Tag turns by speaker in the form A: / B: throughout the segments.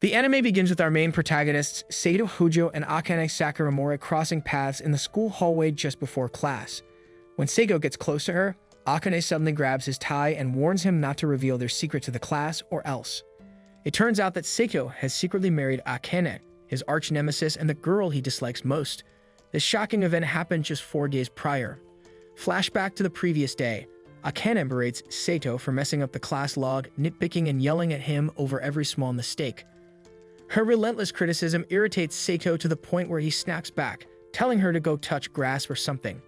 A: The anime begins with our main protagonists, Seito Hojo and Akane Sakuramori, crossing paths in the school hallway just before class. When Seito gets close to her, Akane suddenly grabs his tie and warns him not to reveal their secret to the class or else. It turns out that Seito has secretly married Akane, his arch-nemesis and the girl he dislikes most. This shocking event happened just 4 days prior. Flashback to the previous day. Akane berates Seito for messing up the class log, nitpicking and yelling at him over every small mistake. Her relentless criticism irritates Seito to the point where he snaps back, telling her to go touch grass or something.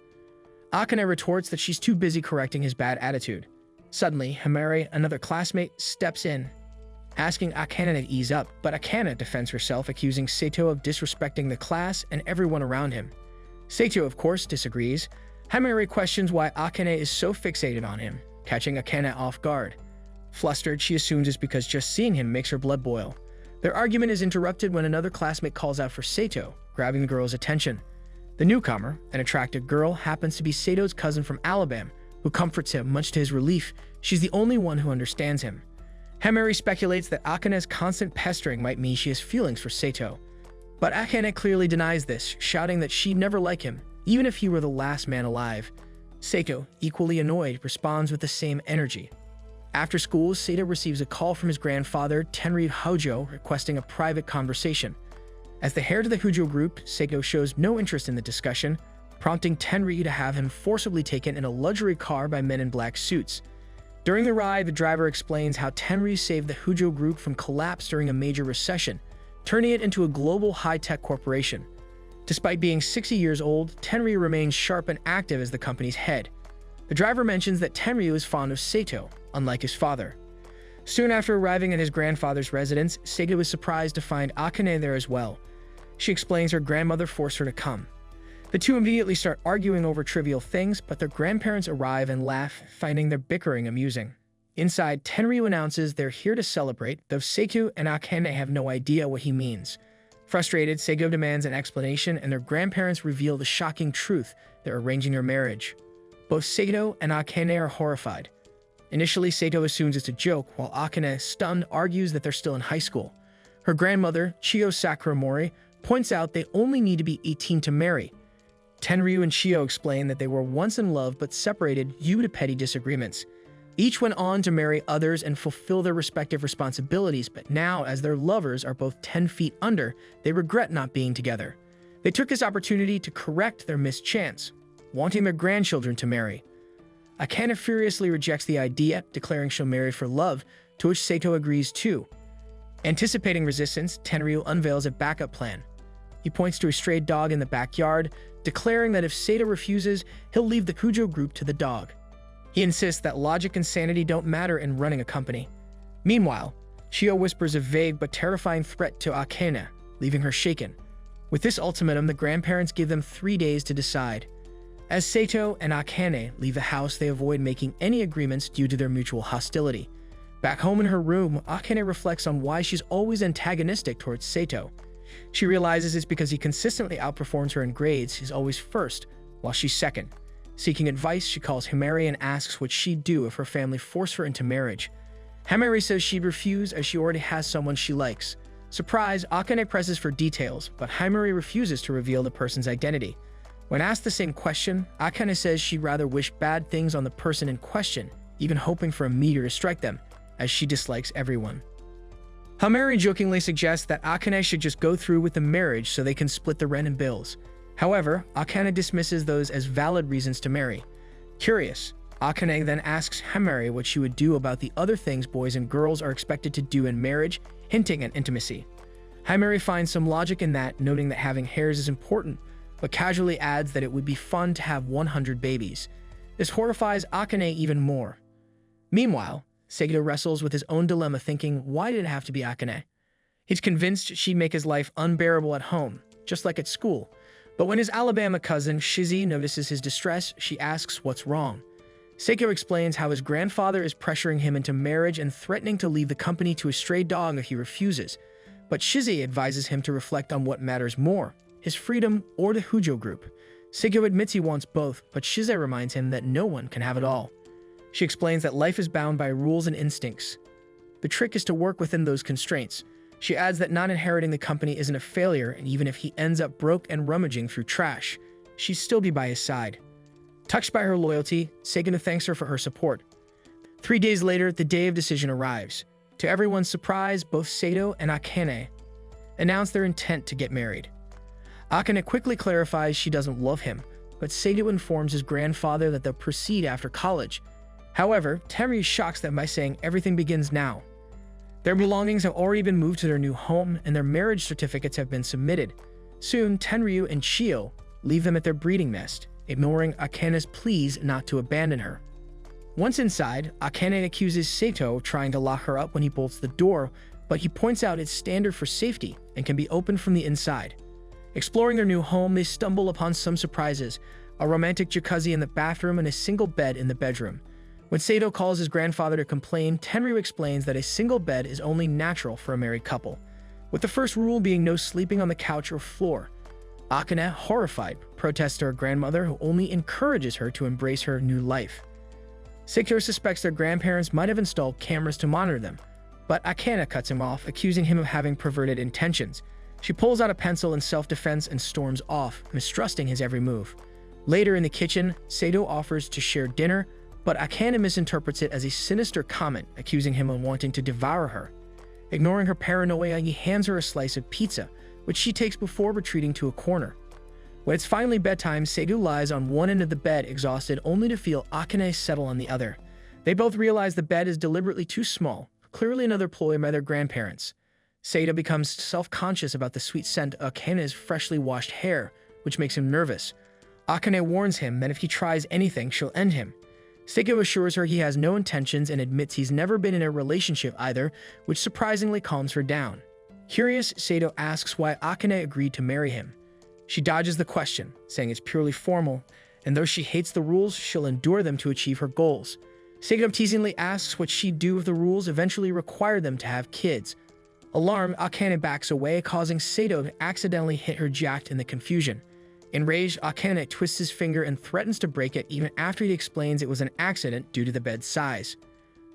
A: Akane retorts that she's too busy correcting his bad attitude. Suddenly, Himari, another classmate, steps in, asking Akane to ease up, but Akane defends herself, accusing Seito of disrespecting the class and everyone around him. Seito, of course, disagrees. Himari questions why Akane is so fixated on him, catching Akane off guard. Flustered, she assumes it's because just seeing him makes her blood boil. Their argument is interrupted when another classmate calls out for Seito, grabbing the girl's attention. The newcomer, an attractive girl, happens to be Seito's cousin from Alabama, who comforts him. Much to his relief, she's the only one who understands him. Himari speculates that Akane's constant pestering might mean she has feelings for Seito. But Akane clearly denies this, shouting that she'd never like him, even if he were the last man alive. Seito, equally annoyed, responds with the same energy. After school, Seito receives a call from his grandfather, Tenryu Hojo, requesting a private conversation. As the heir to the Hojo group, Seito shows no interest in the discussion, prompting Tenryu to have him forcibly taken in a luxury car by men in black suits. During the ride, the driver explains how Tenryu saved the Hojo group from collapse during a major recession, turning it into a global high-tech corporation. Despite being 60 years old, Tenryu remains sharp and active as the company's head. The driver mentions that Tenryu is fond of Seito, unlike his father. Soon after arriving at his grandfather's residence, Seito is surprised to find Akane there as well. She explains her grandmother forced her to come. The two immediately start arguing over trivial things, but their grandparents arrive and laugh, finding their bickering amusing. Inside, Tenryu announces they're here to celebrate, though Seito and Akane have no idea what he means. Frustrated, Seito demands an explanation, and their grandparents reveal the shocking truth: they're arranging their marriage. Both Seito and Akane are horrified. Initially, Seito assumes it's a joke, while Akane, stunned, argues that they're still in high school. Her grandmother, Chiyo Sakuramori, points out they only need to be 18 to marry. Tenryu and Chiyo explain that they were once in love but separated due to petty disagreements. Each went on to marry others and fulfill their respective responsibilities, but now, as their lovers are both 10 feet under, they regret not being together. They took this opportunity to correct their missed chance, wanting their grandchildren to marry. Akane furiously rejects the idea, declaring she'll marry for love, to which Seito agrees too. Anticipating resistance, Tenryu unveils a backup plan. He points to a stray dog in the backyard, declaring that if Seito refuses, he'll leave the Hojo group to the dog. He insists that logic and sanity don't matter in running a company. Meanwhile, Chiyo whispers a vague but terrifying threat to Akane, leaving her shaken. With this ultimatum, the grandparents give them 3 days to decide. As Seito and Akane leave the house, they avoid making any agreements due to their mutual hostility. Back home in her room, Akane reflects on why she's always antagonistic towards Seito. She realizes it's because he consistently outperforms her in grades. He's always first, while she's second. Seeking advice, she calls Himari and asks what she'd do if her family forced her into marriage. Himari says she'd refuse as she already has someone she likes. Surprised, Akane presses for details, but Himari refuses to reveal the person's identity. When asked the same question, Akane says she'd rather wish bad things on the person in question, even hoping for a meteor to strike them, as she dislikes everyone. Himari jokingly suggests that Akane should just go through with the marriage so they can split the rent and bills. However, Akane dismisses those as valid reasons to marry. Curious, Akane then asks Himari what she would do about the other things boys and girls are expected to do in marriage, hinting at intimacy. Himari finds some logic in that, noting that having heirs is important, but casually adds that it would be fun to have 100 babies. This horrifies Akane even more. Meanwhile, Seito wrestles with his own dilemma, thinking, why did it have to be Akane? He's convinced she'd make his life unbearable at home, just like at school. But when his Alabama cousin, Shizzy, notices his distress, she asks what's wrong. Seito explains how his grandfather is pressuring him into marriage and threatening to leave the company to a stray dog if he refuses. But Shizzy advises him to reflect on what matters more, his freedom or the Hojo group. Seito admits he wants both, but Shizzy reminds him that no one can have it all. She explains that life is bound by rules and instincts. The trick is to work within those constraints. She adds that not inheriting the company isn't a failure, and even if he ends up broke and rummaging through trash, she'd still be by his side. Touched by her loyalty, Seiko thanks her for her support. 3 days later, the day of decision arrives. To everyone's surprise, both Seito and Akane announce their intent to get married. Akane quickly clarifies she doesn't love him, but Seito informs his grandfather that they'll proceed after college. However, Tenryu shocks them by saying everything begins now. Their belongings have already been moved to their new home, and their marriage certificates have been submitted. Soon, Tenryu and Chio leave them at their breeding nest, ignoring Akane's pleas not to abandon her. Once inside, Akane accuses Seito of trying to lock her up when he bolts the door, but he points out it's standard for safety and can be opened from the inside. Exploring their new home, they stumble upon some surprises: a romantic jacuzzi in the bathroom and a single bed in the bedroom. When Seito calls his grandfather to complain, Tenryu explains that a single bed is only natural for a married couple, with the first rule being no sleeping on the couch or floor. Akane, horrified, protests to her grandmother, who only encourages her to embrace her new life. Seito suspects their grandparents might have installed cameras to monitor them, but Akane cuts him off, accusing him of having perverted intentions. She pulls out a pencil in self-defense and storms off, mistrusting his every move. Later in the kitchen, Seito offers to share dinner, but Akane misinterprets it as a sinister comment, accusing him of wanting to devour her. Ignoring her paranoia, he hands her a slice of pizza, which she takes before retreating to a corner. When it's finally bedtime, Seito lies on one end of the bed, exhausted, only to feel Akane settle on the other. They both realize the bed is deliberately too small, clearly another ploy by their grandparents. Seito becomes self-conscious about the sweet scent of Akane's freshly washed hair, which makes him nervous. Akane warns him that if he tries anything, she'll end him. Seiko assures her he has no intentions and admits he's never been in a relationship either, which surprisingly calms her down. Curious, Seito asks why Akane agreed to marry him. She dodges the question, saying it's purely formal, and though she hates the rules, she'll endure them to achieve her goals. Seiko teasingly asks what she'd do if the rules eventually require them to have kids. Alarmed, Akane backs away, causing Seito to accidentally hit her jacked in the confusion. Enraged, Akane twists his finger and threatens to break it even after he explains it was an accident due to the bed's size.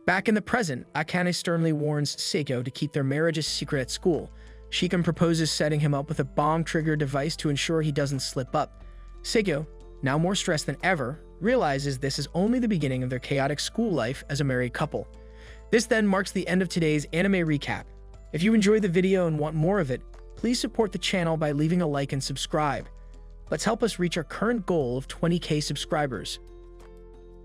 A: Back in the present, Akane sternly warns Seiko to keep their marriage a secret at school. Shiken proposes setting him up with a bomb trigger device to ensure he doesn't slip up. Seiko, now more stressed than ever, realizes this is only the beginning of their chaotic school life as a married couple. This then marks the end of today's anime recap. If you enjoyed the video and want more of it, please support the channel by leaving a like and subscribe. Let's help us reach our current goal of 20,000 subscribers.